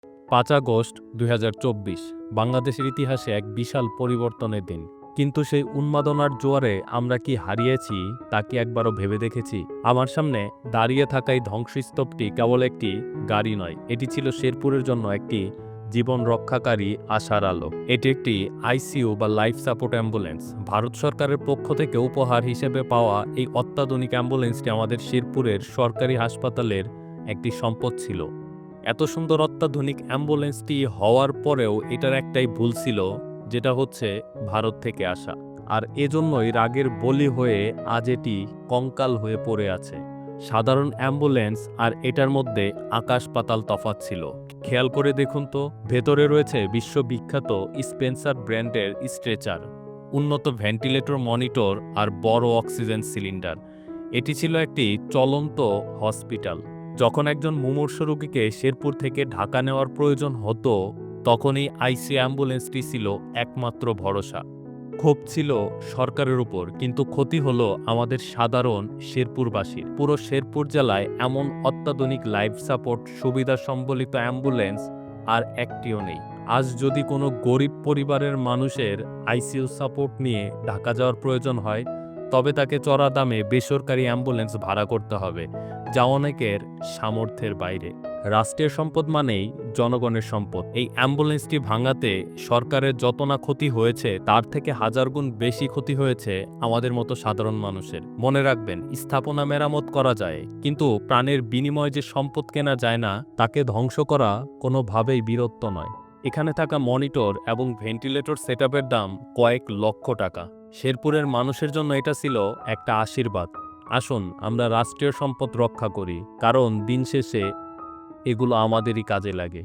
৫ August ২০২৪ বাংলাদেশের ইতিহাসে এক বিশাল পরিবর্তনের দিন। কিন্তু সেই উন্মাদনার জোয়ারে আমরা কি হারিয়েছি তা কি একবারও ভেবে দেখেছি? আমার সামনে দাঁড়িয়ে থাকা এই ধ্বংসস্তূপটি কেবল একটি গাড়ি নয়, এটি ছিল শেরপুরের জন্য একটি জীবন রক্ষাকারী আশার আলো। এটি একটি আইসিইউ বা লাইফ সাপোর্ট অ্যাম্বুলেন্স। ভারত সরকারের পক্ষ থেকে উপহার হিসেবে পাওয়া এই অত্যাধুনিক অ্যাম্বুলেন্সটি আমাদের শেরপুরের সরকারি হাসপাতালের একটি সম্পদ ছিল। এত সুন্দর অত্যাধুনিক অ্যাম্বুলেন্সটি হওয়ার পরেও এটার একটাই ভুল ছিল, যেটা হচ্ছে ভারত থেকে আসা। আর এজন্যই রাগের বলি হয়ে আজ এটি কঙ্কাল হয়ে পড়ে আছে। সাধারণ অ্যাম্বুলেন্স আর এটার মধ্যে আকাশ পাতাল তফাৎ ছিল। খেয়াল করে দেখুন তো, ভেতরে রয়েছে বিশ্ববিখ্যাত স্পেন্সার ব্র্যান্ডের স্ট্রেচার, উন্নত ভেন্টিলেটর মনিটর আর বড় অক্সিজেন সিলিন্ডার। এটি ছিল একটি চলন্ত হসপিটাল। যখন একজন মুমূর্ষু রোগীকে শেরপুর থেকে ঢাকা নেওয়ার প্রয়োজন হতো, তখনই আইসিইউ অ্যাম্বুলেন্সটি ছিল একমাত্র ভরসা। ক্ষোভ ছিল সরকারের উপর, কিন্তু ক্ষতি হলো আমাদের সাধারণ শেরপুরবাসীর। পুরো শেরপুর জেলায় এমন অত্যাধুনিক লাইফ সাপোর্ট সুবিধা সম্বলিত অ্যাম্বুলেন্স আর একটিও নেই। আজ যদি কোনো গরিব পরিবারের মানুষের আইসিইউ সাপোর্ট নিয়ে ঢাকা যাওয়ার প্রয়োজন হয়, তবে তাকে চড়া দামে বেসরকারি অ্যাম্বুলেন্স ভাড়া করতে হবে, যা অনেকের সামর্থ্যের বাইরে। রাষ্ট্রের সম্পদ মানেই জনগণের সম্পদ। এই অ্যাম্বুলেন্সটি ভাঙাতে সরকারের যত না ক্ষতি হয়েছে, তার থেকে হাজার গুণ বেশি ক্ষতি হয়েছে আমাদের মতো সাধারণ মানুষের। মনে রাখবেন, স্থাপনা মেরামত করা যায়, কিন্তু প্রাণের বিনিময়ে যে সম্পদ কেনা যায় না, তাকে ধ্বংস করা কোনোভাবেই বীরত্ব নয়। এখানে থাকা মনিটর এবং ভেন্টিলেটর সেটআপের দাম কয়েক লক্ষ টাকা। শেরপুরের মানুষের জন্য এটা ছিল একটা আশীর্বাদ। আসুন আমরা রাষ্ট্রীয় সম্পদ রক্ষা করি, কারণ দিন শেষে এগুলো আমাদেরই কাজে লাগে।